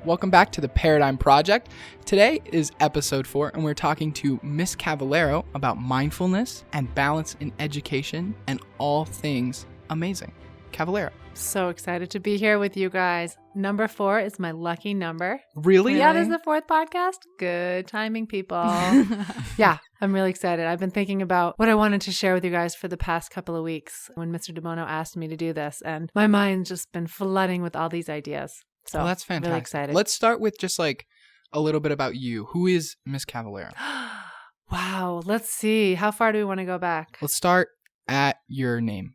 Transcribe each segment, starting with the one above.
Welcome back to the Paradigm Project. Today is episode 4, and we're talking to Miss Cavallaro about mindfulness and balance in education and all things amazing. Cavallaro. So excited to be here with you guys. Number 4 is my lucky number. Really? Yeah, this is the 4th podcast. Good timing, people. Yeah, I'm really excited. I've been thinking about what I wanted to share with you guys for the past couple of weeks when Mr. DeMono asked me to do this, and my mind's just been flooding with all these ideas. So well, that's fantastic. Really excited. Let's start with just like a little bit about you. Who is Miss Cavallaro? Wow. Let's see. How far do we want to go back? Let's start at your name.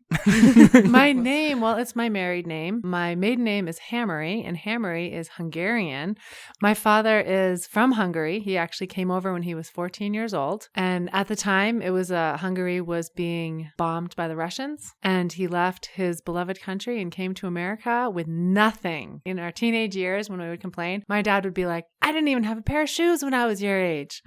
My name, well, it's my married name. My maiden name is Hammery, and Hammery is Hungarian. My father is from Hungary. He actually came over when he was 14 years old. And at the time, it was Hungary was being bombed by the Russians. And he left his beloved country and came to America with nothing. In our teenage years, when we would complain, my dad would be like, I didn't even have a pair of shoes when I was your age.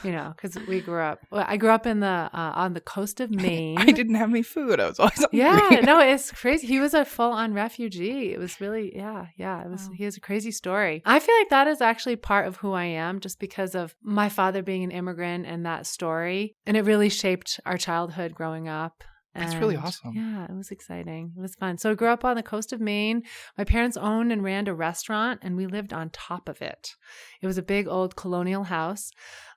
You know, because we grew up. Well, I grew up in the on the coast of Maine. I didn't have any food. I was always hungry. Yeah, no, it's crazy. He was a full-on refugee. It was really, yeah. It was. Wow. He has a crazy story. I feel like that is actually part of who I am, just because of my father being an immigrant and that story, and it really shaped our childhood growing up. That's really awesome. Yeah, it was exciting. It was fun. So I grew up on the coast of Maine. My parents owned and ran a restaurant, and we lived on top of it. It was a big old colonial house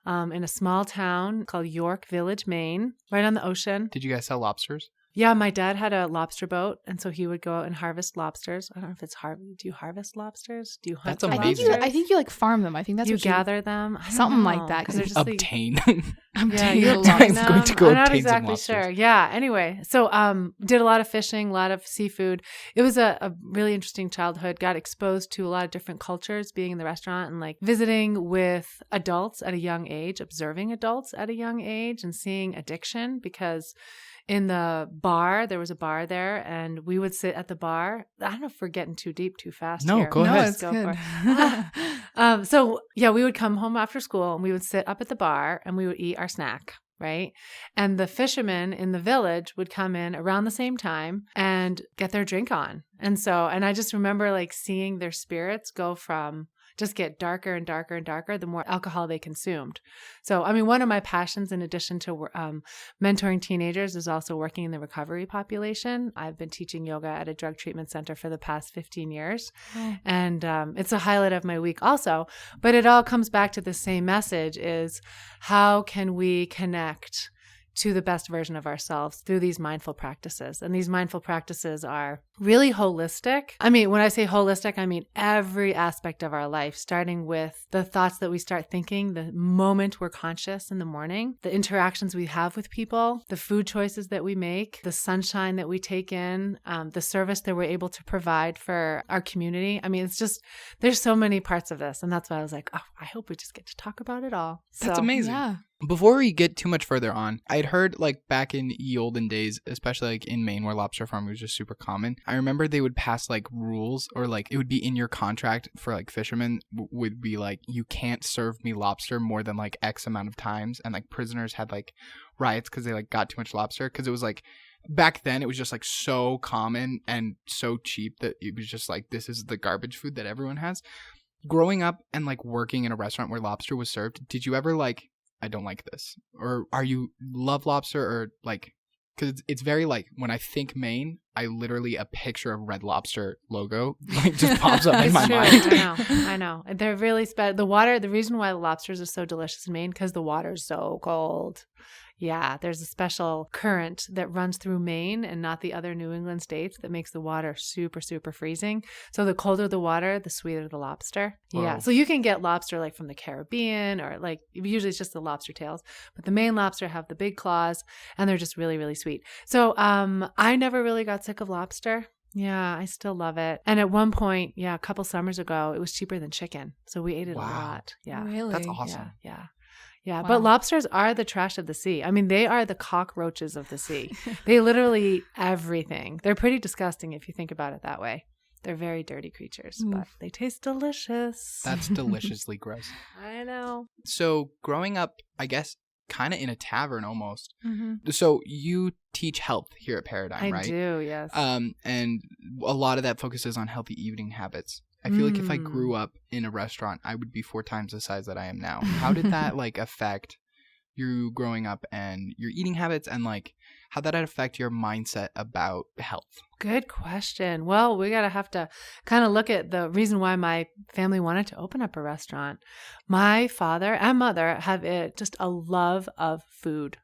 in a small town called York Village, Maine, right on the ocean. Did you guys sell lobsters? Yeah, my dad had a lobster boat, and so he would go out and harvest lobsters. I don't know if it's do you harvest lobsters? Do you hunt That's amazing. lobsters? I think you like farm them. I think that's you what gather them. Something like that. Because they're just obtain. Yeah, you I'm going to go I'm not obtain exactly some sure. Yeah. Anyway, so did a lot of fishing, a lot of seafood. It was a really interesting childhood. Got exposed to a lot of different cultures, being in the restaurant and like visiting with adults at a young age, observing adults at a young age, and seeing addiction because. In the bar, there was a bar there, and we would sit at the bar. I don't know if we're getting too deep too fast. No, here. go ahead. No, it's good. So, yeah, we would come home after school, and we would sit up at the bar, and we would eat our snack, right? And the fishermen in the village would come in around the same time and get their drink on. And I just remember like seeing their spirits go from just get darker and darker and darker the more alcohol they consumed. So, I mean, one of my passions in addition to mentoring teenagers is also working in the recovery population. I've been teaching yoga at a drug treatment center for the past 15 years. Oh. And it's a highlight of my week also. But it all comes back to the same message is how can we connect to the best version of ourselves through these mindful practices. And these mindful practices are really holistic. I mean, when I say holistic, I mean every aspect of our life, starting with the thoughts that we start thinking, the moment we're conscious in the morning, the interactions we have with people, the food choices that we make, the sunshine that we take in, the service that we're able to provide for our community. I mean, it's just, there's so many parts of this. And that's why I was like, oh, I hope we just get to talk about it all. That's amazing. Yeah. Before we get too much further on, I'd heard like back in the olden days, especially like in Maine where lobster farming was just super common, I remember they would pass like rules or like it would be in your contract for like fishermen would be like, you can't serve me lobster more than like X amount of times. And like prisoners had like riots because they like got too much lobster because it was like back then it was just like so common and so cheap that it was just like, this is the garbage food that everyone has. Growing up and like working in a restaurant where lobster was served, did you ever like, I don't like this, or are you love lobster, or like, because it's very like when I think Maine, I literally a picture of Red Lobster logo like just pops up in my mind. I know. They're really the water. The reason why the lobsters are so delicious in Maine because the water is so cold. Yeah, there's a special current that runs through Maine and not the other New England states that makes the water super, super freezing. So the colder the water, the sweeter the lobster. Whoa. Yeah, so you can get lobster like from the Caribbean or like usually it's just the lobster tails. But the Maine lobster have the big claws and they're just really, really sweet. So I never really got sick of lobster. Yeah, I still love it. And at one point, a couple summers ago, it was cheaper than chicken. So we ate it a lot. Yeah, really? That's awesome. Yeah, wow. But lobsters are the trash of the sea. I mean, they are the cockroaches of the sea. They literally eat everything. They're pretty disgusting if you think about it that way. They're very dirty creatures, but they taste delicious. That's deliciously gross. I know. So growing up, I guess, kind of in a tavern almost. Mm-hmm. So you teach health here at Paradigm, right? I do, yes. And a lot of that focuses on healthy eating habits. I feel like if I grew up in a restaurant, I would be 4 times the size that I am now. How did that like affect you growing up and your eating habits, and like how did that affect your mindset about health? Good question. Well, we have to kind of look at the reason why my family wanted to open up a restaurant. My father and mother have just a love of food,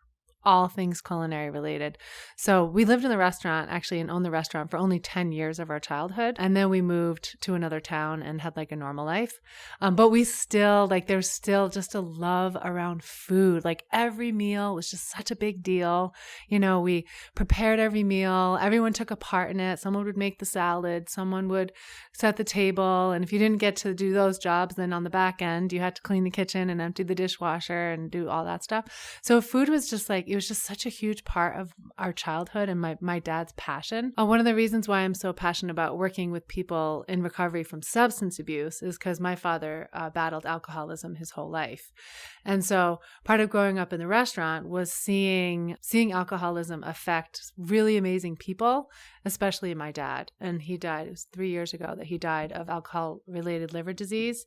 all things culinary related. So we lived in the restaurant actually and owned the restaurant for only 10 years of our childhood. And then we moved to another town and had like a normal life. But we still there's still just a love around food. Like every meal was just such a big deal. You know, we prepared every meal. Everyone took a part in it. Someone would make the salad. Someone would set the table. And if you didn't get to do those jobs, then on the back end, you had to clean the kitchen and empty the dishwasher and do all that stuff. So food was just it was just such a huge part of our childhood and my dad's passion. One of the reasons why I'm so passionate about working with people in recovery from substance abuse is because my father battled alcoholism his whole life. And so part of growing up in the restaurant was seeing alcoholism affect really amazing people, especially my dad. And he died, it was 3 years ago that he died of alcohol-related liver disease.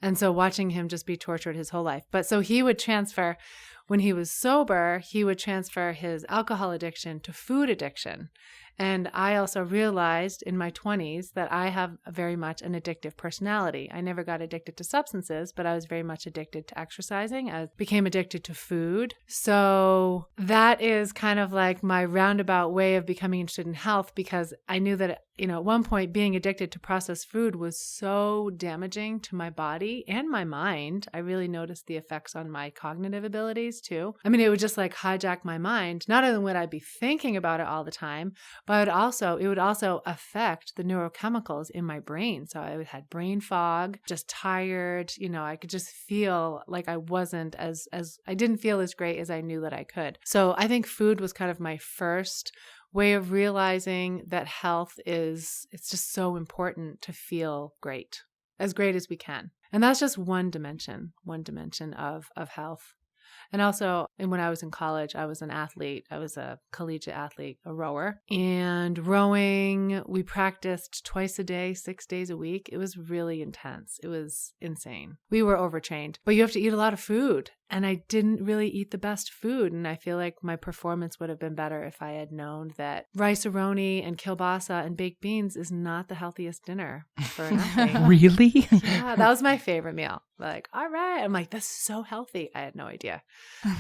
And so watching him just be tortured his whole life. But so he would transfer, when he was sober, he would transfer his alcohol addiction to food addiction. And I also realized in my 20s that I have very much an addictive personality. I never got addicted to substances, but I was very much addicted to exercising. I became addicted to food. So that is kind of like my roundabout way of becoming interested in health, because I knew that, at one point being addicted to processed food was so damaging to my body and my mind. I really noticed the effects on my cognitive abilities too. I mean, it would just hijack my mind. Not only would I be thinking about it all the time, but it would also affect the neurochemicals in my brain. So I had brain fog, just tired. I could just feel like I wasn't I didn't feel as great as I knew that I could. So I think food was kind of my first way of realizing that health it's just so important to feel great, as great as we can. And that's just one dimension of health. And also, when I was in college, I was an athlete. I was a collegiate athlete, a rower. And rowing, we practiced twice a day, 6 days a week. It was really intense. It was insane. We were overtrained, but you have to eat a lot of food. And I didn't really eat the best food. And I feel like my performance would have been better if I had known that rice-a-roni and kielbasa and baked beans is not the healthiest dinner for an athlete. Really? Yeah, that was my favorite meal. All right. I'm like, that's so healthy. I had no idea.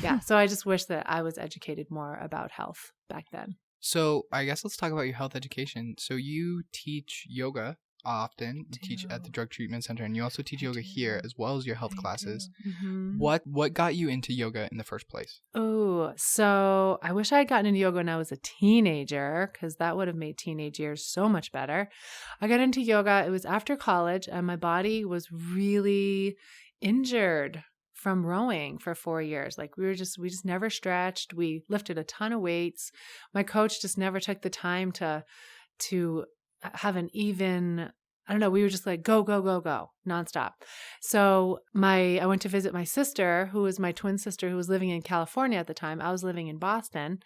Yeah. So I just wish that I was educated more about health back then. So I guess let's talk about your health education. So you teach yoga often. You teach at the drug treatment center, and you also teach yoga here as well as your health classes. Mm-hmm. What got you into yoga in the first place? Oh, so I wish I had gotten into yoga when I was a teenager, because that would have made teenage years so much better. I got into yoga. It was after college, and my body was really injured from rowing for 4 years. We just never stretched. We lifted a ton of weights. My coach just never took the time to have an even, I don't know, we were just go, go, go, go, nonstop. So I went to visit my sister, who was my twin sister, who was living in California at the time. I was living in Boston.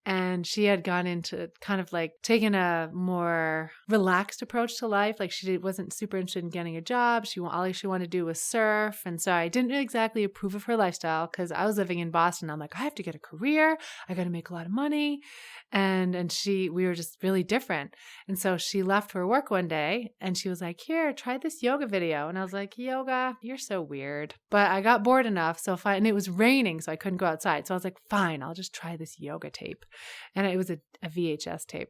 And she had gone into kind of taking a more relaxed approach to life. She wasn't super interested in getting a job. All she wanted to do was surf. And so I didn't exactly approve of her lifestyle, because I was living in Boston. I'm like, I have to get a career. I got to make a lot of money. And we were just really different. And so she left for work one day and she was like, here, try this yoga video. And I was like, yoga, you're so weird. But I got bored enough. And it was raining, so I couldn't go outside. So I was like, fine, I'll just try this yoga tape. And it was a VHS tape.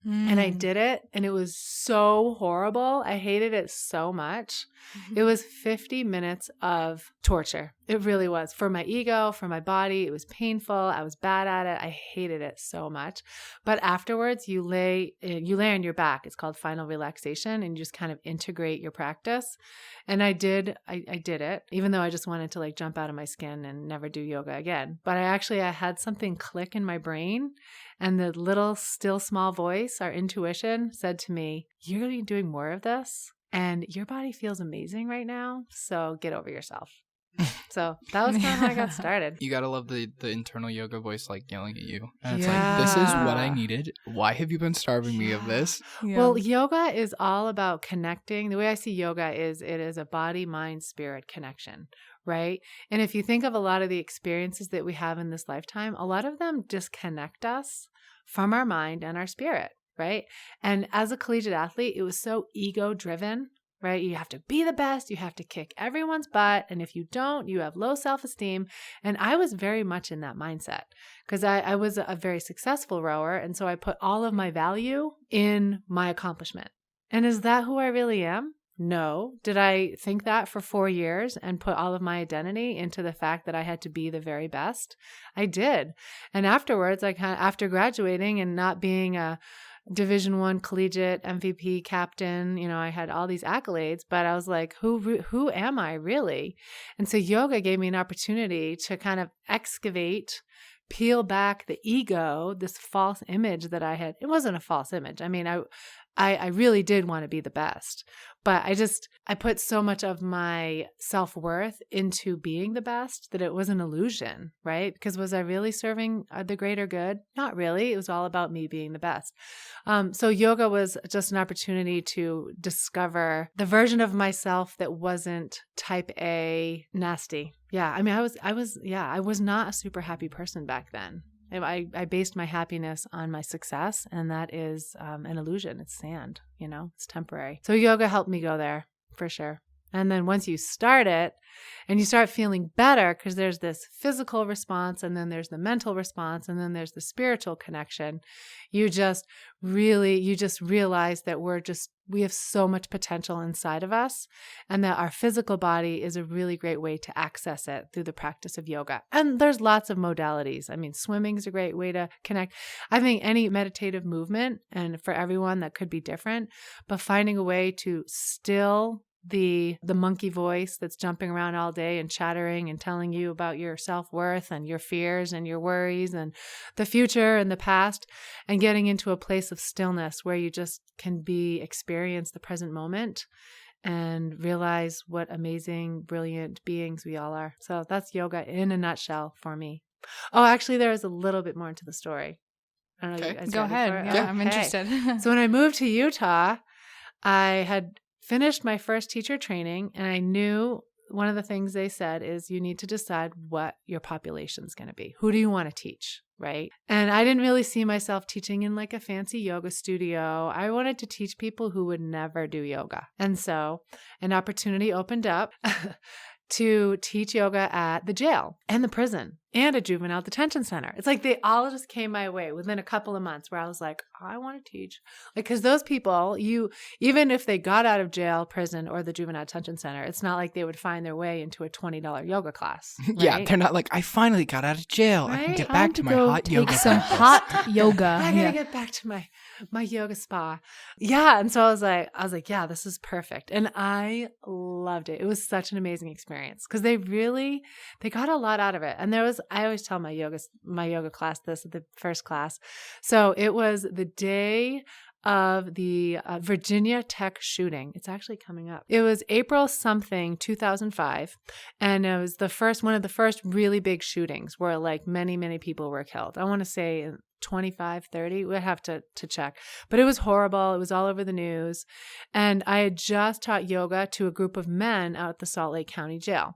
And I did it, and it was so horrible. I hated it so much. It was 50 minutes of torture. It really was. For my ego, for my body. It was painful. I was bad at it. I hated it so much. But afterwards, you lay on your back. It's called final relaxation, and you just kind of integrate your practice. And I did it, even though I just wanted to jump out of my skin and never do yoga again. But I had something click in my brain, and the little still small voice, our intuition, said to me, you're going to be doing more of this, and your body feels amazing right now, so get over yourself. So that was kind of how I got started. You gotta love the internal yoga voice like yelling at you. And it's Yeah. like, this is what I needed. Why have you been starving me of this? Yeah. Well, yoga is all about connecting. The way I see yoga is it is a body, mind, spirit connection, right? And if you think of a lot of the experiences that we have in this lifetime, a lot of them disconnect us from our mind and our spirit, right? And as a collegiate athlete, it was so ego driven. Right? You have to be the best. You have to kick everyone's butt. And if you don't, you have low self-esteem. And I was very much in that mindset because I was a very successful rower. And so I put all of my value in my accomplishment. And is that who I really am? No. Did I think that for 4 years and put all of my identity into the fact that I had to be the very best? I did. And afterwards, after graduating and not being a Division I collegiate MVP captain, I had all these accolades, but I was like, who am I really? And so yoga gave me an opportunity to kind of excavate, peel back the ego, this false image that I had. It wasn't a false image. I mean, I really did want to be the best, but I put so much of my self-worth into being the best that it was an illusion, right? Because was I really serving the greater good? Not really. It was all about me being the best. So yoga was just an opportunity to discover the version of myself that wasn't type A nasty. Yeah. I mean, I was not a super happy person back then. I based my happiness on my success, and that is an illusion. It's sand, it's temporary. So yoga helped me go there for sure. And then once you start it and you start feeling better, because there's this physical response and then there's the mental response and then there's the spiritual connection, you just realize that we have so much potential inside of us and that our physical body is a really great way to access it through the practice of yoga. And there's lots of modalities. I mean, swimming is a great way to connect. I think any meditative movement, and for everyone that could be different, but finding a way to still the monkey voice that's jumping around all day and chattering and telling you about your self-worth and your fears and your worries and the future and the past, and getting into a place of stillness where you just can experience the present moment and realize what amazing, brilliant beings we all are. So that's yoga in a nutshell for me. Oh, actually, there is a little bit more into the story. I don't know. Okay. You guys Go ready ahead. for it? Yeah, Okay. I'm interested. So when I moved to Utah, I had finished my first teacher training, and I knew one of the things they said is you need to decide what your population is going to be. Who do you want to teach, right? And I didn't really see myself teaching in like a fancy yoga studio. I wanted to teach people who would never do yoga. And so an opportunity opened up to teach yoga at the jail and the prison and a juvenile detention center. It's like they all just came my way within a couple of months where I was like, I want to teach. Like, because those people, even if they got out of jail, prison, or the juvenile detention center, it's not like they would find their way into a $20 yoga class. Right? Yeah, they're not like, I finally got out of jail. I can Right? get Time back to to my go hot take yoga some practice. hot yoga. I gotta Yeah. get back to my yoga spa. Yeah. And so I was like, yeah, this is perfect. And I loved it. It was such an amazing experience because they got a lot out of it. And I always tell my yoga class this at the first class. So it was the day of the Virginia Tech shooting. It's actually coming up. It was April something 2005, and it was one of the first really big shootings where like many, many people were killed. I want to say 25, 30. We'd have to check. But it was horrible. It was all over the news. And I had just taught yoga to a group of men out at the Salt Lake County Jail.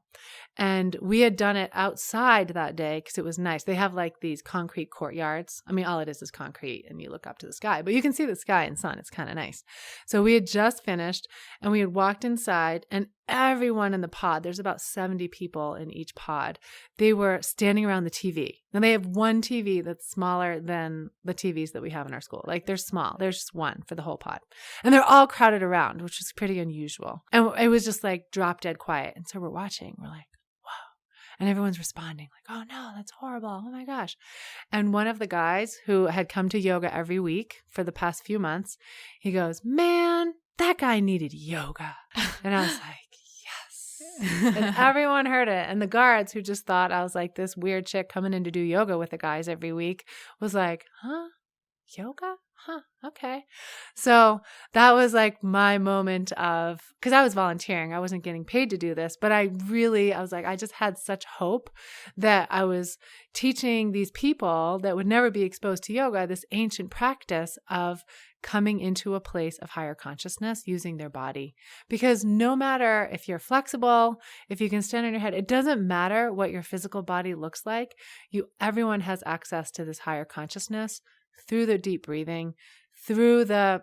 And we had done it outside that day because it was nice. They have like these concrete courtyards. I mean, all it is concrete and you look up to the sky, but you can see the sky and sun. It's kind of nice. So we had just finished and we had walked inside, and everyone in the pod, there's about 70 people in each pod, they were standing around the TV. And they have one TV that's smaller than the TVs that we have in our school. Like they're small. There's just one for the whole pod. And they're all crowded around, which is pretty unusual. And it was just like drop dead quiet. And so we're watching. We're like, and everyone's responding like, oh no, that's horrible. Oh my gosh. And one of the guys who had come to yoga every week for the past few months, he goes, man, that guy needed yoga. And I was like, yes. And everyone heard it. And the guards who just thought I was like this weird chick coming in to do yoga with the guys every week was like, huh? Yoga? huh, okay. So that was like my moment of, because I was volunteering. I wasn't getting paid to do this, but I was like, I just had such hope that I was teaching these people that would never be exposed to yoga, this ancient practice of coming into a place of higher consciousness using their body. Because no matter if you're flexible, if you can stand on your head, it doesn't matter what your physical body looks like. Everyone has access to this higher consciousness through the deep breathing, through the,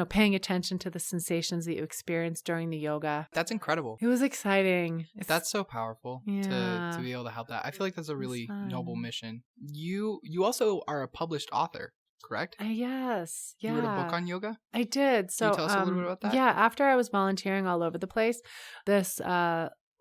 paying attention to the sensations that you experience during the yoga. That's incredible. It was exciting. That's so powerful to be able to help that. I feel like that's a really noble mission. You also are a published author, correct? Yes. Yeah. You wrote a book on yoga? I did. So, can you tell us a little bit about that? Yeah. After I was volunteering all over the place, this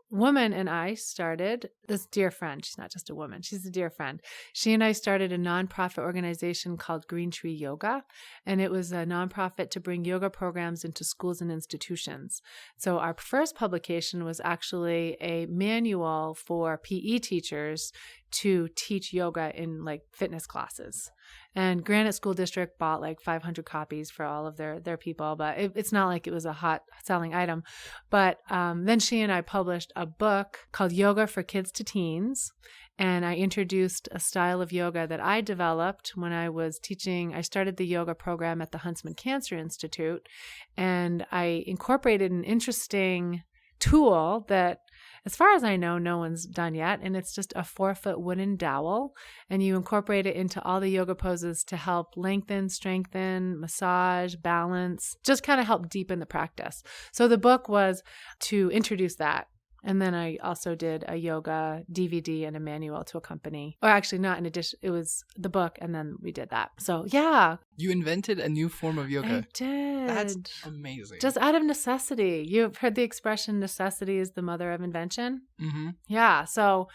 woman and I started, this dear friend, she's not just a woman, she's a dear friend. She and I started a nonprofit organization called Green Tree Yoga. And it was a nonprofit to bring yoga programs into schools and institutions. So our first publication was actually a manual for PE teachers to teach yoga in like fitness classes. And Granite School District bought like 500 copies for all of their people, but it's not like it was a hot selling item. But then she and I published a book called Yoga for Kids to Teens. And I introduced a style of yoga that I developed when I was teaching. I started the yoga program at the Huntsman Cancer Institute. And I incorporated an interesting tool that, as far as I know, no one's done yet. And it's just a 4-foot wooden dowel. And you incorporate it into all the yoga poses to help lengthen, strengthen, massage, balance, just kind of help deepen the practice. So the book was to introduce that. And then I also did a yoga DVD and a manual to accompany, or actually not in addition, it was the book and then we did that. So yeah. You invented a new form of yoga. I did. That's amazing. Just out of necessity. You've heard the expression, necessity is the mother of invention? Mm-hmm. Yeah. So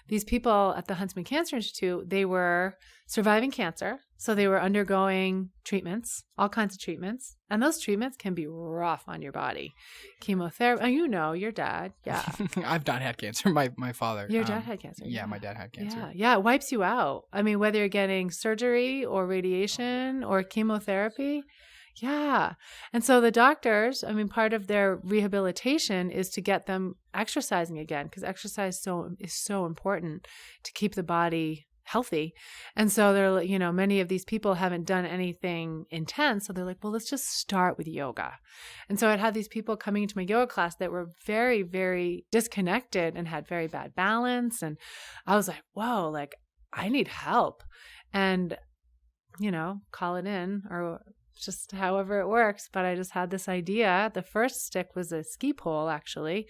these people at the Huntsman Cancer Institute, they were surviving cancer. So they were undergoing treatments, all kinds of treatments. And those treatments can be rough on your body. Chemotherapy. Oh, your dad. Yeah. I've not had cancer. My father. Your dad had cancer. Yeah, my dad had cancer. Yeah. It wipes you out. I mean, whether you're getting surgery or radiation or chemotherapy. Yeah. And so the doctors, part of their rehabilitation is to get them exercising again, because exercise is so important to keep the body healthy. And so they're, many of these people haven't done anything intense. So they're like, well, let's just start with yoga. And so I'd have these people coming into my yoga class that were very, very disconnected and had very bad balance. And I was like, whoa, like I need help. And, call it in or just however it works. But I just had this idea. The first stick was a ski pole, actually.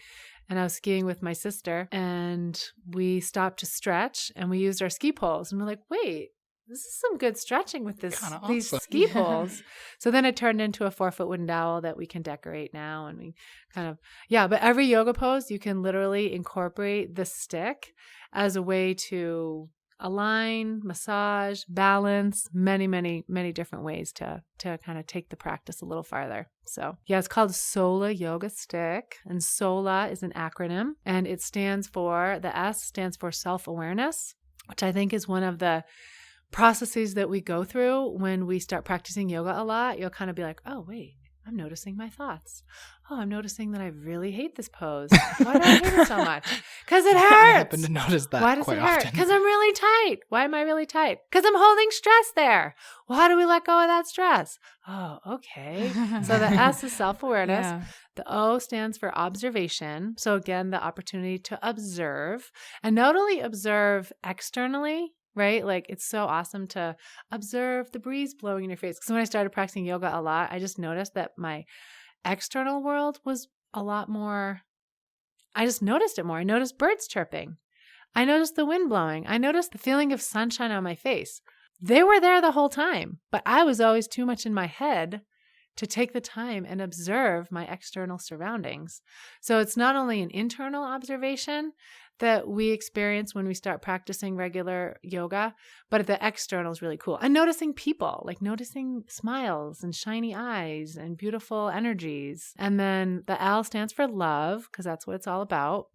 And I was skiing with my sister and we stopped to stretch and we used our ski poles. And we're like, wait, this is some good stretching with these ski poles. So then it turned into a 4-foot wooden dowel that we can decorate now. And we but every yoga pose, you can literally incorporate the stick as a way to align, massage, balance, many, many, many different ways to kind of take the practice a little farther. So yeah, it's called Sola Yoga Stick, and Sola is an acronym, and the S stands for self-awareness, which I think is one of the processes that we go through when we start practicing yoga a lot. You'll kind of be like, oh, wait, I'm noticing my thoughts. Oh, I'm noticing that I really hate this pose. Why do I hate it so much? Because it hurts. I happen to notice that. Why does quite it hurt? often. Because I'm really tight. Why am I really tight? Because I'm holding stress there. Well, how do we let go of that stress? Oh, okay. So the S is self-awareness. Yeah. The O stands for observation. So again, the opportunity to observe, and not only observe externally, right? Like it's so awesome to observe the breeze blowing in your face. Because when I started practicing yoga a lot, I just noticed that my external world was a lot more, I just noticed it more. I noticed birds chirping. I noticed the wind blowing. I noticed the feeling of sunshine on my face. They were there the whole time, but I was always too much in my head to take the time and observe my external surroundings. So it's not only an internal observation that we experience when we start practicing regular yoga, but the external is really cool. And noticing people, like noticing smiles and shiny eyes and beautiful energies. And then the L stands for love, because that's what it's all about.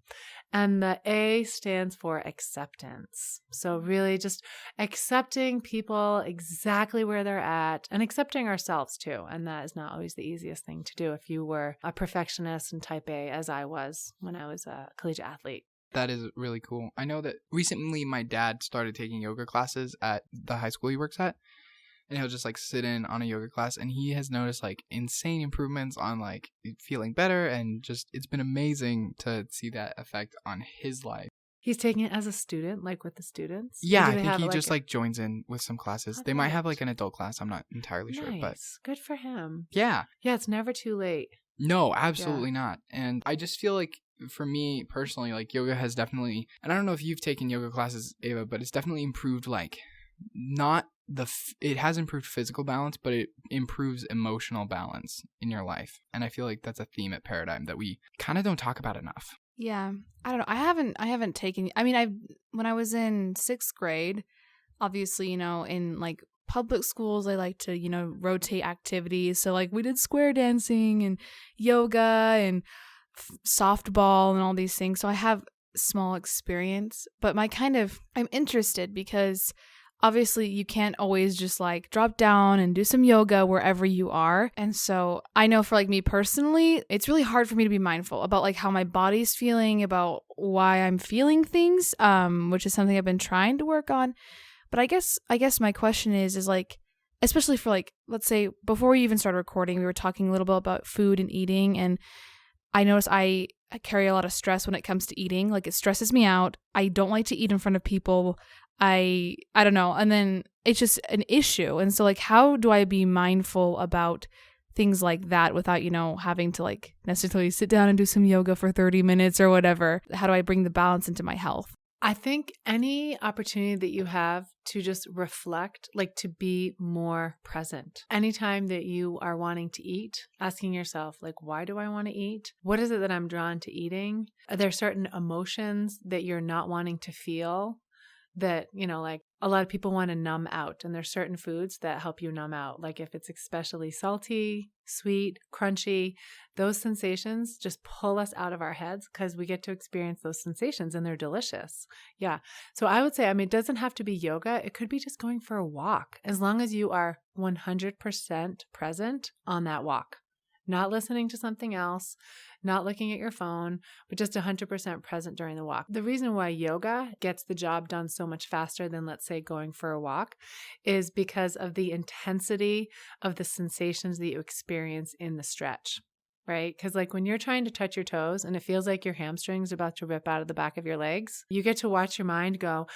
And the A stands for acceptance. So really just accepting people exactly where they're at and accepting ourselves too. And that is not always the easiest thing to do if you were a perfectionist and type A, as I was when I was a collegiate athlete. That is really cool. I know that recently my dad started taking yoga classes at the high school he works at. And he'll just like sit in on a yoga class, and he has noticed like insane improvements on like feeling better, and just it's been amazing to see that effect on his life. He's taking it as a student, like with the students? Yeah, Or do I they think have, he like, just like joins in with some classes. Oh, They might have great. like an adult class. I'm not entirely sure, but Nice. Good for him. yeah, Yeah, it's never too late. no, absolutely not. And I just feel like for me personally, like yoga has definitely, and I don't know if you've taken yoga classes, Ava, but it's definitely improved like not it has improved physical balance, but it improves emotional balance in your life. And I feel like that's a theme at Paradigm that we kind of don't talk about enough. Yeah. I don't know. I haven't taken, I mean, when I was in 6th grade, obviously, you know, in like public schools, I like to, you know, rotate activities. So like we did square dancing and yoga and softball and all these things. So I have small experience, but I'm interested because obviously you can't always just like drop down and do some yoga wherever you are. And so I know for like me personally, it's really hard for me to be mindful about like how my body's feeling, about why I'm feeling things, which is something I've been trying to work on. But I guess my question is like, especially for like, let's say before we even started recording, we were talking a little bit about food and eating. And I notice I carry a lot of stress when it comes to eating. Like it stresses me out. I don't like to eat in front of people. I don't know. And then it's just an issue. And so like, how do I be mindful about things like that without, you know, having to like necessarily sit down and do some yoga for 30 minutes or whatever? How do I bring the balance into my health? I think any opportunity that you have to just reflect, like to be more present. Anytime that you are wanting to eat, asking yourself, like, why do I want to eat? What is it that I'm drawn to eating? Are there certain emotions that you're not wanting to feel? That, you know, like a lot of people want to numb out, and there's certain foods that help you numb out. Like if it's especially salty, sweet, crunchy, those sensations just pull us out of our heads because we get to experience those sensations and they're delicious. Yeah. So I would say, I mean, it doesn't have to be yoga. It could be just going for a walk, as long as you are 100% present on that walk. Not listening to something else, not looking at your phone, but just 100% present during the walk. The reason why yoga gets the job done so much faster than, let's say, going for a walk is because of the intensity of the sensations that you experience in the stretch, right? Because like when you're trying to touch your toes and it feels like your hamstring's about to rip out of the back of your legs, you get to watch your mind go,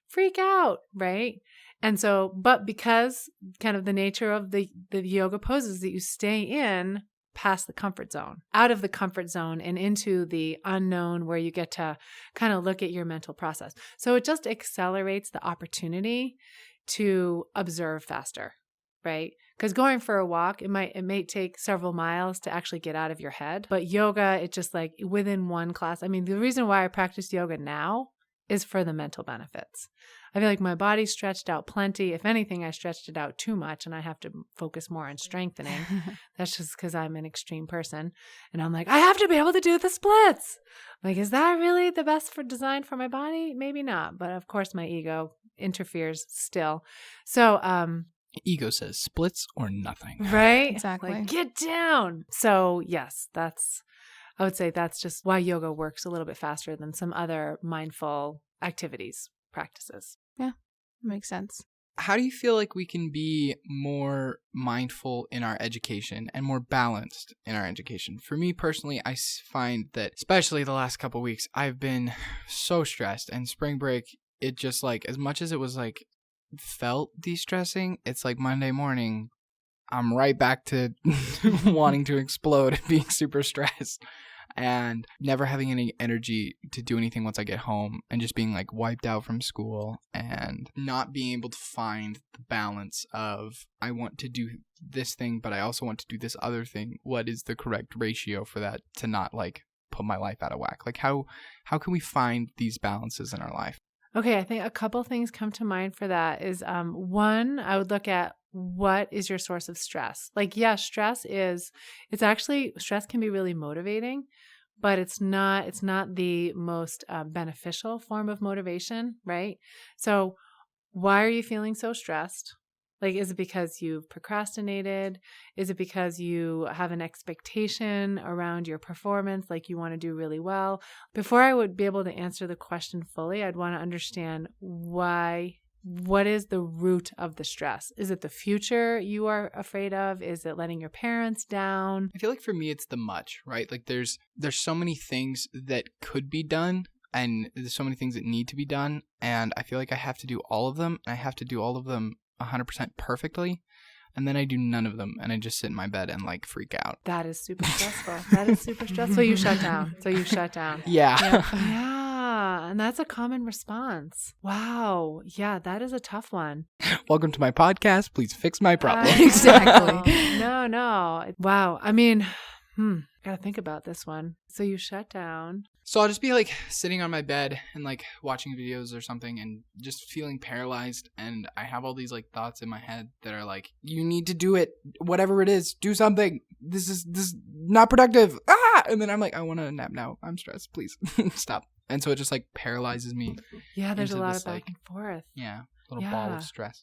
freak out, right? And so, but because kind of the nature of the yoga poses that you stay in past the comfort zone, out of the comfort zone and into the unknown where you get to kind of look at your mental process. So it just accelerates the opportunity to observe faster, right? Because going for a walk, it may take several miles to actually get out of your head. But yoga, it just like within one class. I mean, the reason why I practice yoga now is for the mental benefits. I feel like my body's stretched out plenty. If anything, I stretched it out too much and I have to focus more on strengthening. That's just because I'm an extreme person. And I'm like, I have to be able to do the splits. Like, is that really the best for design for my body? Maybe not. But of course, my ego interferes still. So, Ego says splits or nothing. right? Exactly. Like, get down. So yes, I would say that's just why yoga works a little bit faster than some other mindful activities, practices. Yeah, makes sense. How do you feel like we can be more mindful in our education and more balanced in our education? For me personally, I find that, especially the last couple of weeks, I've been so stressed, and spring break, it just like, as much as it was like felt de-stressing, it's like Monday morning, I'm right back to wanting to explode and being super stressed and never having any energy to do anything once I get home, and just being like wiped out from school and not being able to find the balance of, I want to do this thing, but I also want to do this other thing. What is the correct ratio for that to not like put my life out of whack? Like how can we find these balances in our life? Okay, I think a couple things come to mind for that is one, I would look at what is your source of stress? Like, yeah, stress can be really motivating, but it's not the most beneficial form of motivation, right? So why are you feeling so stressed? Like, is it because you've procrastinated? Is it because you have an expectation around your performance, like you want to do really well? Before I would be able to answer the question fully, I'd want to understand why. What is the root of the stress? Is it the future you are afraid of? Is it letting your parents down? I feel like for me, it's the much, right? Like there's so many things that could be done, and there's so many things that need to be done. And I feel like I have to do all of them. And I have to do all of them 100% perfectly. And then I do none of them. And I just sit in my bed and like freak out. That is super stressful. That is super stressful. So you shut down. Yeah. Yeah. And that's a common response. Wow. Yeah, that is a tough one. Welcome to my podcast. Please fix my problem. Exactly. No. Wow. I mean, gotta think about this one. So you shut down. So I'll just be like sitting on my bed and like watching videos or something and just feeling paralyzed. And I have all these like thoughts in my head that are like, you need to do it. Whatever it is, do something. This is not productive. And then I'm like, I want to nap now. I'm stressed. Please stop. And so it just like paralyzes me. Yeah, there's a lot of back and forth. Yeah, little ball of stress.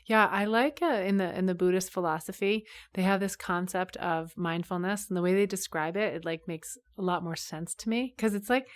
Yeah, I like in the Buddhist philosophy, they have this concept of mindfulness, and the way they describe it, it like makes a lot more sense to me, because it's like,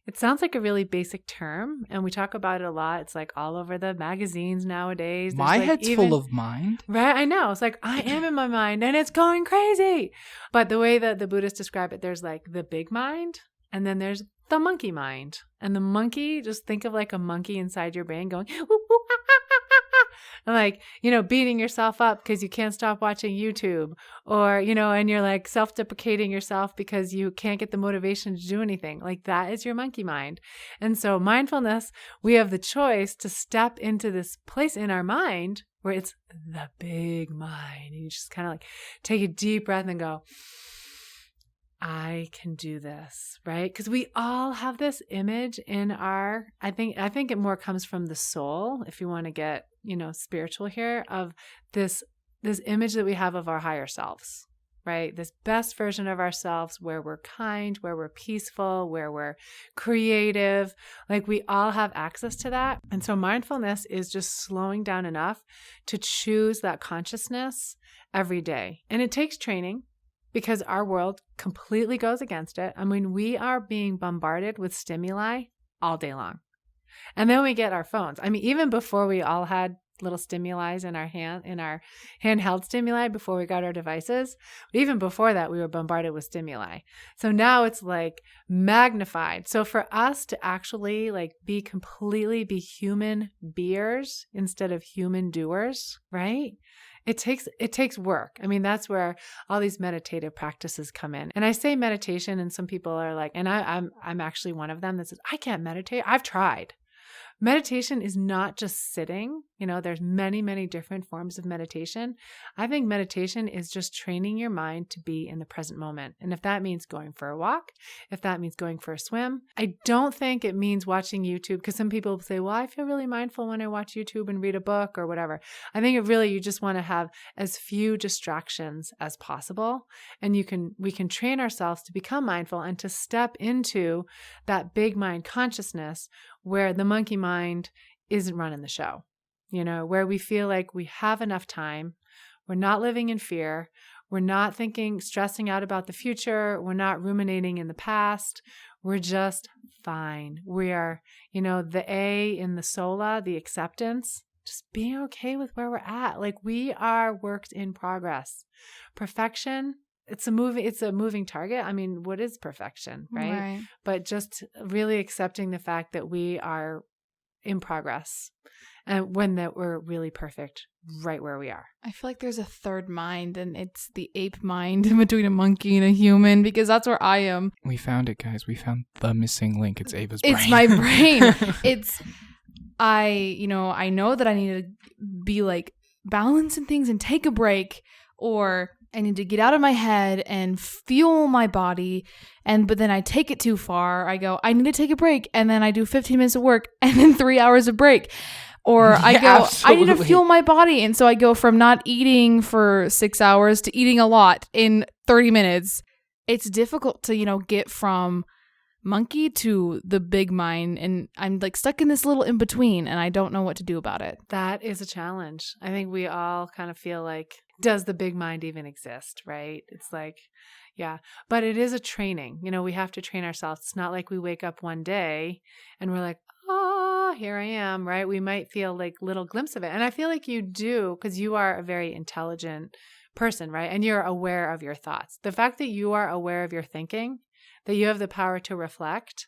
it sounds like a really basic term, and we talk about it a lot. It's like all over the magazines nowadays. My head's full of mind. Right, I know. It's like, I am in my mind, and it's going crazy. But the way that the Buddhists describe it, there's like the big mind, and then there's the monkey mind. And the monkey, just think of like a monkey inside your brain going, woo, woo, ah, ah, ah, ah. And like, beating yourself up because you can't stop watching YouTube, or, and you're like self-deprecating yourself because you can't get the motivation to do anything. Like, that is your monkey mind. And so mindfulness, we have the choice to step into this place in our mind where it's the big mind. And you just kind of like take a deep breath and go, I can do this, right? Because we all have this image in our, I think it more comes from the soul, if you want to get, spiritual here, of this image that we have of our higher selves, right? This best version of ourselves where we're kind, where we're peaceful, where we're creative. Like, we all have access to that. And so mindfulness is just slowing down enough to choose that consciousness every day. And it takes training, because our world completely goes against it. I mean, we are being bombarded with stimuli all day long. And then we get our phones. I mean, even before we all had little stimuli in our handheld stimuli, before we got our devices, even before that, we were bombarded with stimuli. So now it's like magnified. So for us to actually like be human beers instead of human doers, right? It takes work. I mean, that's where all these meditative practices come in. And I say meditation, and some people are like, and I'm actually one of them that says, I can't meditate. I've tried. Meditation is not just sitting. There's many, many different forms of meditation. I think meditation is just training your mind to be in the present moment. And if that means going for a walk, if that means going for a swim, I don't think it means watching YouTube, because some people say, well, I feel really mindful when I watch YouTube and read a book or whatever. I think you just want to have as few distractions as possible. And we can train ourselves to become mindful and to step into that big mind consciousness where the monkey mind isn't running the show. Where we feel like we have enough time. We're not living in fear. We're not stressing out about the future. We're not ruminating in the past. We're just fine. We are, the A in the Sola, the acceptance, just being okay with where we're at. Like, we are works in progress. Perfection, it's a moving target. I mean, what is perfection, right? But just really accepting the fact that we are in progress, and when that we're really perfect right where we are. I feel like there's a third mind, and it's the ape mind in between a monkey and a human, because that's where I am. We found it, guys. We found the missing link. It's Ava's brain. It's my brain. I know that I need to be like balancing things and take a break, or I need to get out of my head and fuel my body. But then I take it too far. I go, I need to take a break. And then I do 15 minutes of work and then 3 hours of break. Or I go, absolutely. I need to fuel my body. And so I go from not eating for 6 hours to eating a lot in 30 minutes. it's difficult to, get from monkey to the big mind, and I'm like stuck in this little in between, and I don't know what to do about it. That is a challenge. I think we all kind of feel like, does the big mind even exist, right? It's like, yeah, but it is a training. We have to train ourselves. It's not like we wake up one day and we're like, oh, here I am, right? We might feel like little glimpse of it. And I feel like you do, because you are a very intelligent person, right? And you're aware of your thoughts. The fact that you are aware of your thinking, that you have the power to reflect,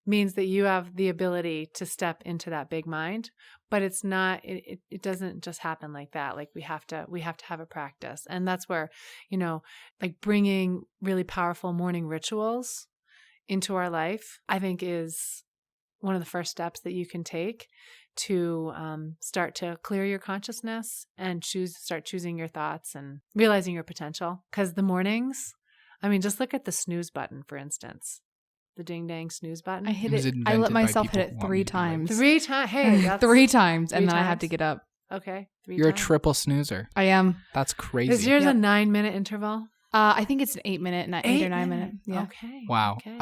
means that you have the ability to step into that big mind. But it's not, it doesn't just happen like that. Like we have to have a practice. And that's where, like bringing really powerful morning rituals into our life, I think is one of the first steps that you can take to start to clear your consciousness and start choosing your thoughts and realizing your potential. Because the mornings, just look at the snooze button, for instance. The ding dang snooze button. I hit it. I let myself hit it 3 times. 3 times. Hey, that's 3 times, and 3 then I times. have to get up. Okay. 3 You're times. a triple snoozer. I am. That's crazy. Is yours a 9-minute interval? I think it's an 8-minute, not 8 or 9 minute. Yeah. Okay. Wow. Okay.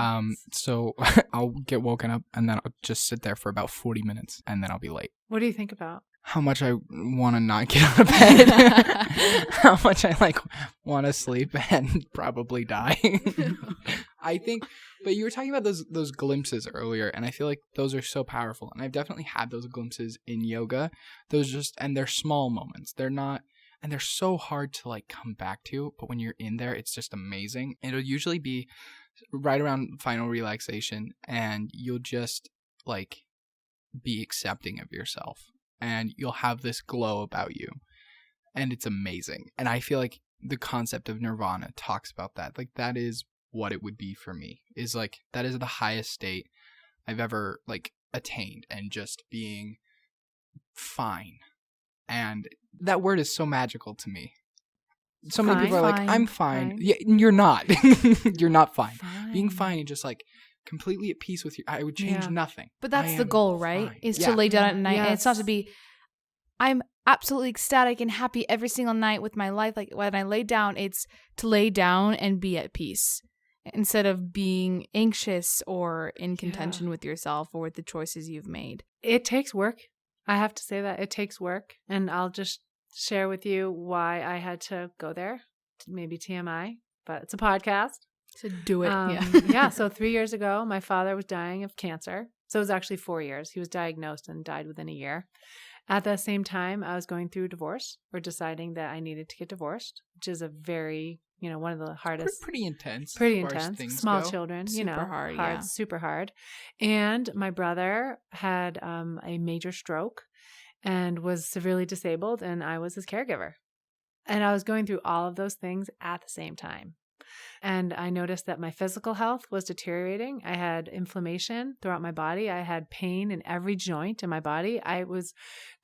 So I'll get woken up and then I'll just sit there for about 40 minutes and then I'll be late. What do you think about? How much I want to not get out of bed. How much I want to sleep and probably die. I think, but you were talking about those glimpses earlier, and I feel like those are so powerful. And I've definitely had those glimpses in yoga. And they're small moments. They're not, and they're so hard to come back to. But when you're in there, it's just amazing. It'll usually be right around final relaxation, and you'll just be accepting of yourself. And you'll have this glow about you. And it's amazing. And I feel like the concept of nirvana talks about that. That is what it would be for me. Is that is the highest state I've ever attained. And just being fine. And that word is so magical to me. So many people are I'm fine. Yeah, you're not. You're not fine. Being fine and just completely at peace with you. I would change nothing. But that's the goal, right? Fine. Is to lay down at night. Yes. And it's not to be, I'm absolutely ecstatic and happy every single night with my life. When I lay down, it's to lay down and be at peace instead of being anxious or in contention with yourself or with the choices you've made. It takes work. I have to say that it takes work. And I'll just share with you why I had to go there. Maybe TMI, but it's a podcast. To do it. Yeah. So 3 years ago, my father was dying of cancer. So it was actually 4 years. He was diagnosed and died within a year. At the same time, I was going through divorce or deciding that I needed to get divorced, which is a very, one of the hardest. Pretty intense. Pretty as far as intense. things Small go. children, Super hard, yeah. super hard. And my brother had a major stroke and was severely disabled, and I was his caregiver. And I was going through all of those things at the same time. And I noticed that my physical health was deteriorating. I had inflammation throughout my body. I had pain in every joint in my body. I was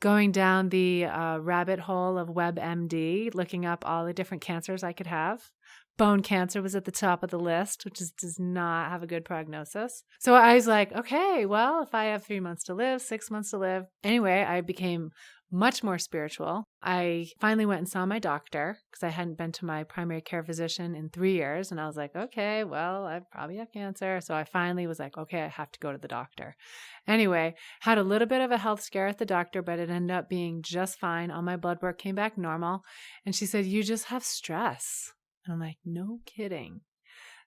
going down the rabbit hole of WebMD, looking up all the different cancers I could have. Bone cancer was at the top of the list, which does not have a good prognosis. So I was like, okay, well, if I have 3 months to live, 6 months to live. Anyway, I became much more spiritual. I finally went and saw my doctor because I hadn't been to my primary care physician in 3 years. And I was like, okay, well, I probably have cancer. So I finally was like, okay, I have to go to the doctor. Anyway, had a little bit of a health scare at the doctor, but it ended up being just fine. All my blood work came back normal. And she said, you just have stress. And I'm like, no kidding.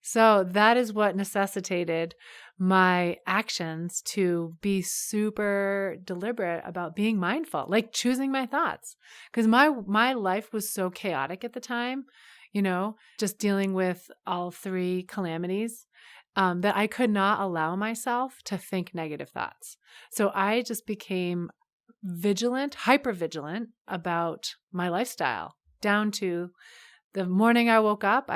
So that is what necessitated my actions to be super deliberate about being mindful, choosing my thoughts. Because my life was so chaotic at the time, just dealing with all 3 calamities, that I could not allow myself to think negative thoughts. So I just became vigilant, hyper vigilant about my lifestyle, down to the morning I woke up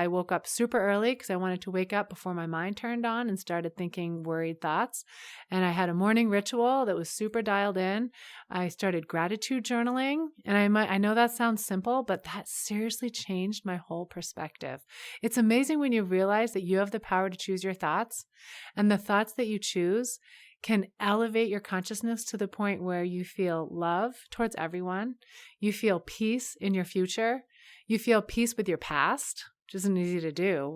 super early because I wanted to wake up before my mind turned on and started thinking worried thoughts. And I had a morning ritual that was super dialed in. I started gratitude journaling. And I know that sounds simple, but that seriously changed my whole perspective. It's amazing when you realize that you have the power to choose your thoughts, and the thoughts that you choose can elevate your consciousness to the point where you feel love towards everyone. You feel peace in your future. You feel peace with your past, which isn't easy to do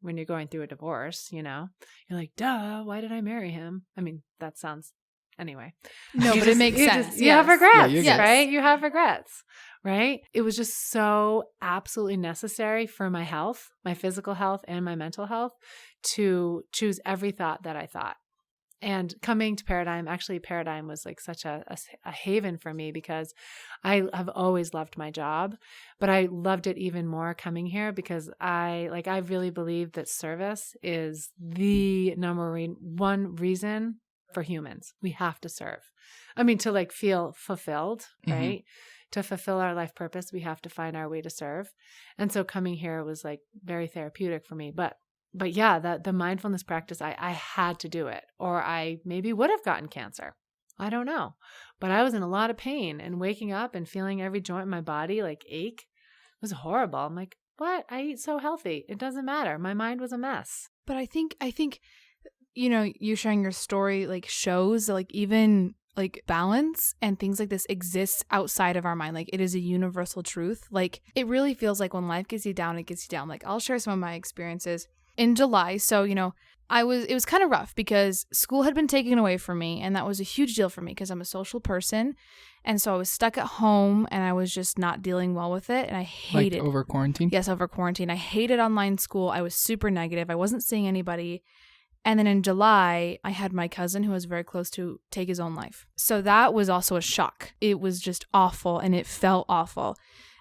when you're going through a divorce, you know. You're like, duh, why did I marry him? I mean, that sounds anyway. No, but it makes sense. You have regrets, Yeah, right? You have regrets, right? It was just so absolutely necessary for my health, my physical health and my mental health, to choose every thought that I thought. And coming to Paradigm, actually Paradigm was like such a haven for me because I have always loved my job, but I loved it even more coming here because I really believe that service is the number one reason for humans. We have to serve. I mean, to like feel fulfilled, right? To fulfill our life purpose, we have to find our way to serve. And so coming here was like very therapeutic for me. But yeah, the mindfulness practice, I had to do it, or I maybe would have gotten cancer. I don't know. But I was in a lot of pain, and waking up and feeling every joint in my body like ache was horrible. I'm like, what? I eat so healthy. It doesn't matter. My mind was a mess. But I think, you know, you sharing your story like shows like even like balance and things like this exists outside of our mind. Like it is a universal truth. Like it really feels like when life gets you down, it gets you down. Like I'll share some of my experiences in July. So, you know, it was kind of rough because school had been taken away from me, and that was a huge deal for me because I'm a social person. And so I was stuck at home and I was just not dealing well with it. And I hated like over quarantine. Yes, over quarantine. I hated online school. I was super negative. I wasn't seeing anybody. And then in July, I had my cousin who was very close to take his own life. So that was also a shock. It was just awful and it felt awful.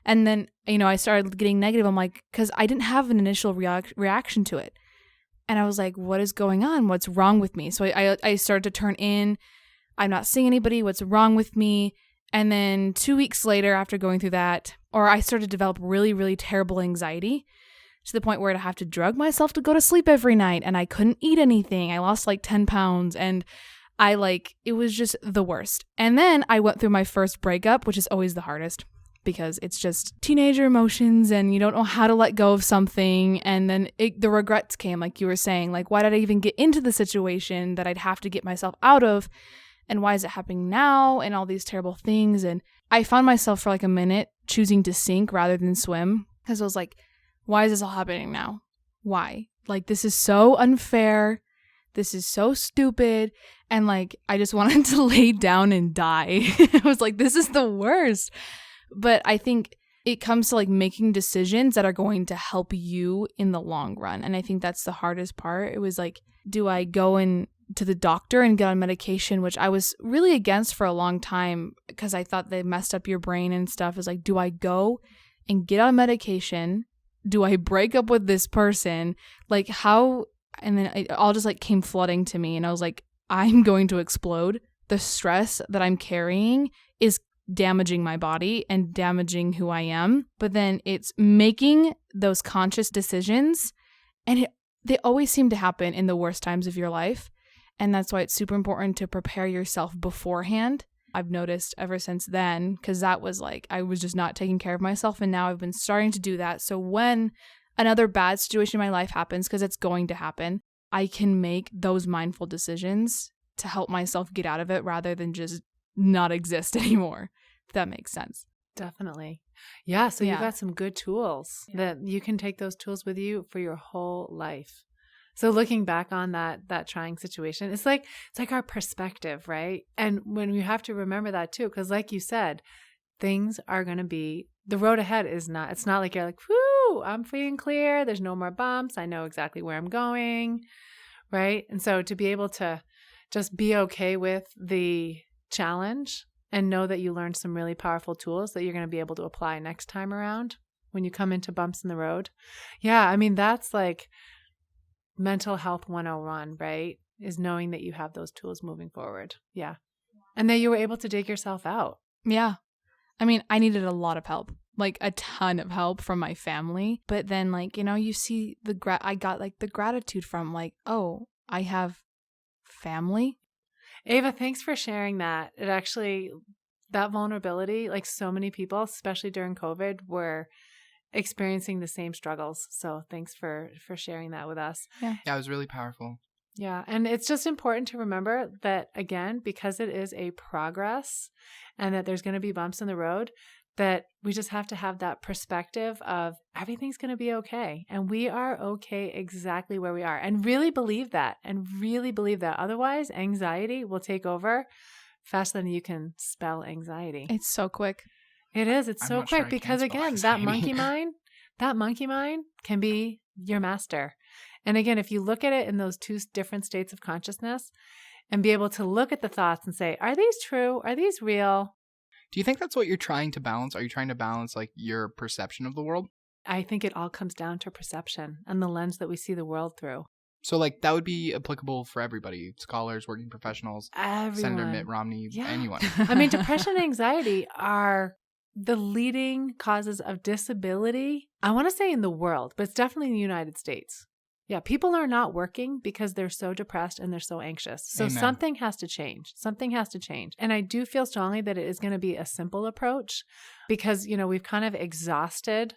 And then, you know, I started getting negative. I'm like, because I didn't have an initial reaction to it. And I was like, what is going on? What's wrong with me? So I started to turn in. I'm not seeing anybody. What's wrong with me? And then 2 weeks later, after going through that, I started to develop really, really terrible anxiety to the point where I'd have to drug myself to go to sleep every night. And I couldn't eat anything. I lost like 10 pounds. And it was just the worst. And then I went through my first breakup, which is always the hardest, because it's just teenager emotions and you don't know how to let go of something. And then the regrets came, like you were saying, like, why did I even get into the situation that I'd have to get myself out of? And why is it happening now? And all these terrible things. And I found myself for like a minute choosing to sink rather than swim, because I was like, why is this all happening now? Why? Like, this is so unfair. This is so stupid. And like, I just wanted to lay down and die. I was like, this is the worst. But I think it comes to like making decisions that are going to help you in the long run. And I think that's the hardest part. It was like, do I go in to the doctor and get on medication, which I was really against for a long time because I thought they messed up your brain and stuff. Is like, do I go and get on medication? Do I break up with this person? Like how? And then it all just like came flooding to me. And I was like, I'm going to explode. The stress that I'm carrying is damaging my body and damaging who I am. But then it's making those conscious decisions, and they always seem to happen in the worst times of your life. And that's why it's super important to prepare yourself beforehand. I've noticed ever since then, because that was like, I was just not taking care of myself. And now I've been starting to do that. So when another bad situation in my life happens, because it's going to happen, I can make those mindful decisions to help myself get out of it rather than just not exist anymore, if that makes sense. Definitely. Yeah. So you got some good tools that you can take those tools with you for your whole life. So looking back on that trying situation, it's like our perspective, right? And when you have to remember that too, because like you said, things are going to be, the road ahead it's not like you're like, whoo, I'm free and clear. There's no more bumps. I know exactly where I'm going, right? And so to be able to just be okay with the challenge and know that you learned some really powerful tools that you're going to be able to apply next time around when you come into bumps in the road. Yeah, I mean, that's like mental health 101, right? Is knowing that you have those tools moving forward. Yeah. And that you were able to dig yourself out. Yeah. I mean, I needed a lot of help, like a ton of help from my family. But then like, you know, you see I got like the gratitude from like, oh, I have family. Ava, thanks for sharing that. It actually, that vulnerability, like so many people, especially during COVID, were experiencing the same struggles. So thanks for sharing that with us. Yeah, it was really powerful. Yeah. And it's just important to remember that, again, because it is a progress and that there's going to be bumps in the road, that we just have to have that perspective of everything's going to be okay. And we are okay exactly where we are. And really believe that. Otherwise, anxiety will take over faster than you can spell anxiety. It's so quick. It is. It's I'm so not sure quick I because, can spell again, anxiety. that monkey mind can be your master. And again, if you look at it in those two different states of consciousness and be able to look at the thoughts and say, are these true? Are these real? Do you think that's what you're trying to balance? Are you trying to balance like your perception of the world? I think it all comes down to perception and the lens that we see the world through. So like that would be applicable for everybody, scholars, working professionals, Everyone. Senator Mitt Romney, anyone. I mean, depression and anxiety are the leading causes of disability, I want to say in the world, but it's definitely in the United States. Yeah, people are not working because they're so depressed and they're so anxious. So Amen. something has to change. Something has to change. And I do feel strongly that it is going to be a simple approach because, we've kind of exhausted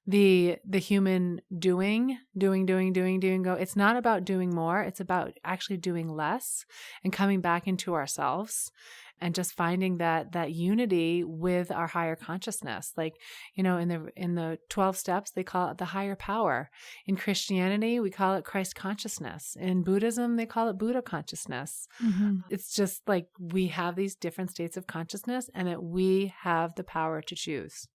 the human doing, go. It's not about doing more. It's about actually doing less and coming back into ourselves and just finding that unity with our higher consciousness. Like, in the 12 steps, they call it the higher power. In Christianity, we call it Christ consciousness. In Buddhism, they call it Buddha consciousness. Mm-hmm. It's just like we have these different states of consciousness and that we have the power to choose.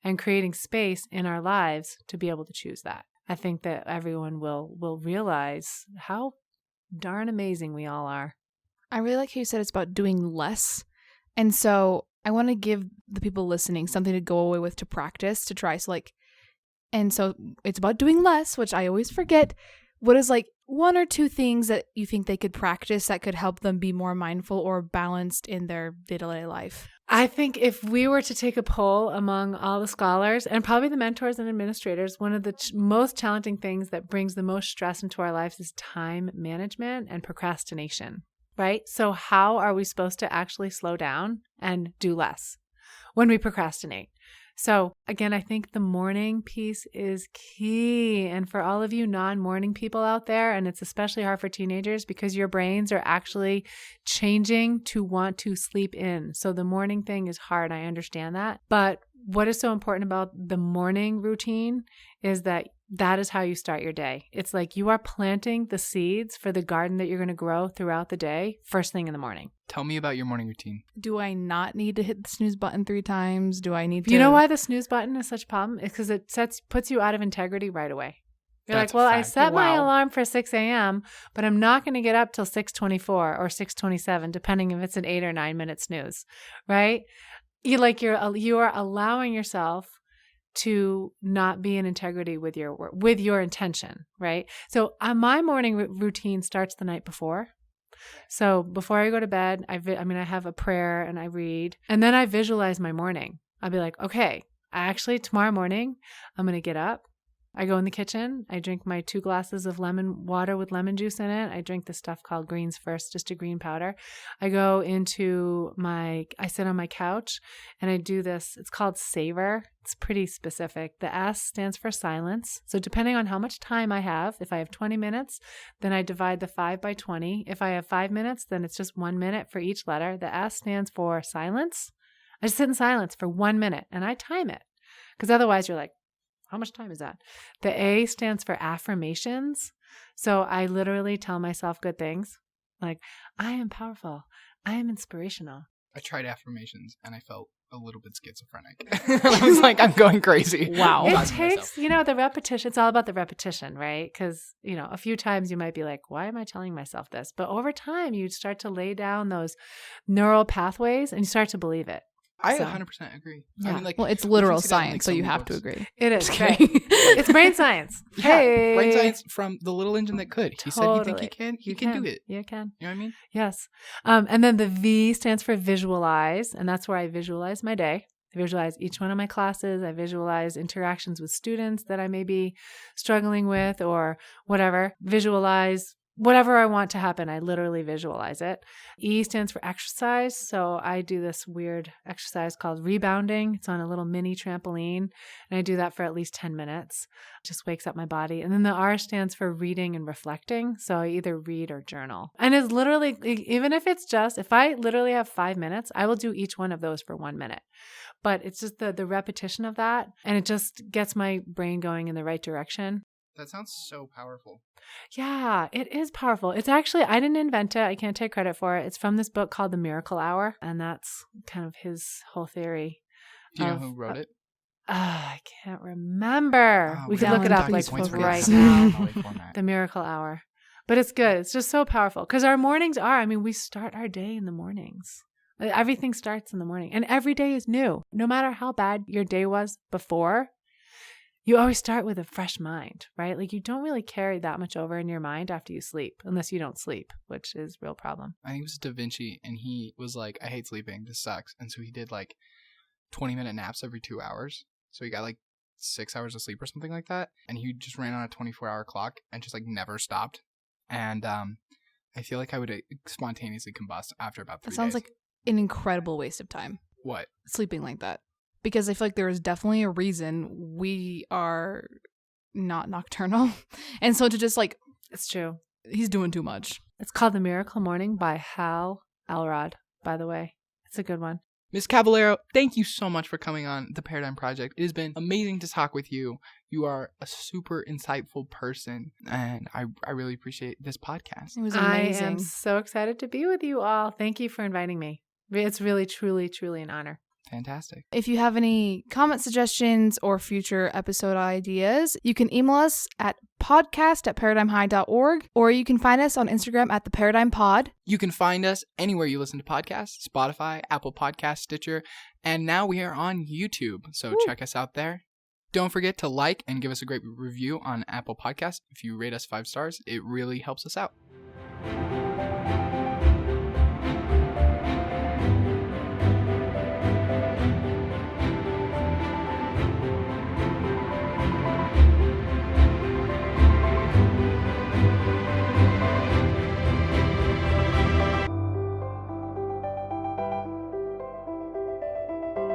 And creating space in our lives to be able to choose that. I think that everyone will realize how darn amazing we all are. I really like how you said it's about doing less. And so I want to give the people listening something to go away with to practice, to try. So it's about doing less, which I always forget. What is like one or two things that you think they could practice that could help them be more mindful or balanced in their day-to-day life? I think if we were to take a poll among all the scholars and probably the mentors and administrators, one of the most challenging things that brings the most stress into our lives is time management and procrastination, right? So how are we supposed to actually slow down and do less when we procrastinate? So again, I think the morning piece is key. And for all of you non-morning people out there, and it's especially hard for teenagers because your brains are actually changing to want to sleep in. So the morning thing is hard. I understand that. But what is so important about the morning routine is that is how you start your day. It's like you are planting the seeds for the garden that you're going to grow throughout the day, first thing in the morning. Tell me about your morning routine. Do I not need to hit the snooze button 3 times? Do I need to? You know why the snooze button is such a problem? It's because it puts you out of integrity right away. You're That's like, well, a I fact. set my Wow. alarm for 6 a.m., but I'm not going to get up till 6:24 or 6:27, depending if it's an 8 or 9 minute snooze, right? You are allowing yourself to not be in integrity with your work, with your intention, right? So my morning routine starts the night before. So before I go to bed, I have a prayer and I read, and then I visualize my morning. I'll be like, okay, tomorrow morning, I'm going to get up. I go in the kitchen. I drink my 2 glasses of lemon water with lemon juice in it. I drink this stuff called Greens First, just a green powder. I go I sit on my couch and I do this. It's called savor. It's pretty specific. The S stands for silence. So depending on how much time I have, if I have 20 minutes, then I divide the 5 by 20. If I have 5 minutes, then it's just 1 minute for each letter. The S stands for silence. I just sit in silence for 1 minute and I time it because otherwise you're like, how much time is that? The A stands for affirmations. So I literally tell myself good things like, I am powerful. I am inspirational. I tried affirmations and I felt a little bit schizophrenic. I was like, I'm going crazy. Wow. I'm It talking to myself. takes, the repetition. It's all about the repetition, right? Because, a few times you might be like, why am I telling myself this? But over time, you start to lay down those neural pathways and you start to believe it. I So- 100% agree. Yeah. I mean, like, Well, it's we literal can see that in, like, science, so so you many have to books. agree. It is. Just Right. kidding. It's brain science. Yeah, Hey. brain science from the little engine that could. He said you think he Totally. can, he can do it. You can. You know what I mean? Yes. And then the V stands for visualize. And that's where I visualize my day. I visualize each one of my classes. I visualize interactions with students that I may be struggling with or whatever. Visualize whatever I want to happen, I literally visualize it. E stands for exercise. So I do this weird exercise called rebounding. It's on a little mini trampoline. And I do that for at least 10 minutes. It just wakes up my body. And then the R stands for reading and reflecting. So I either read or journal. And it's literally, even if I literally have 5 minutes, I will do each one of those for 1 minute. But it's just the repetition of that. And it just gets my brain going in the right direction. That sounds so powerful. Yeah, it is powerful. It's actually, I didn't invent it. I can't take credit for it. It's from this book called The Miracle Hour. And that's kind of his whole theory. Do you know who wrote it? I can't remember. We could down look it up please like for right us. now. The Miracle Hour. But it's good. It's just so powerful. Because our mornings we start our day in the mornings. Everything starts in the morning. And every day is new. No matter how bad your day was before, you always start with a fresh mind, right? Like you don't really carry that much over in your mind after you sleep, unless you don't sleep, which is a real problem. I think it was Da Vinci, and he was like, I hate sleeping. This sucks. And so he did like 20-minute naps every 2 hours. So he got like 6 hours of sleep or something like that. And he just ran on a 24-hour clock and just like never stopped. And I feel like I would spontaneously combust after about 3 days. That sounds like an incredible waste of time. What? Sleeping like that. Because I feel like there is definitely a reason we are not nocturnal. And so to just like, It's true. he's doing too much. It's called The Miracle Morning by Hal Elrod, by the way. It's a good one. Miss Cavallaro, thank you so much for coming on The Paradigm Project. It has been amazing to talk with you. You are a super insightful person, and I really appreciate this podcast. It was amazing. I am so excited to be with you all. Thank you for inviting me. It's really, truly, truly an honor. Fantastic. If you have any comment suggestions or future episode ideas, you can email us at podcast@paradigmhigh.org, or you can find us on Instagram at @theparadigmpod. You can find us anywhere you listen to podcasts, Spotify, Apple Podcasts, Stitcher, and now we are on YouTube, so check us out there. Don't forget to like and give us a great review on Apple Podcasts. If you rate us 5 stars, it really helps us out.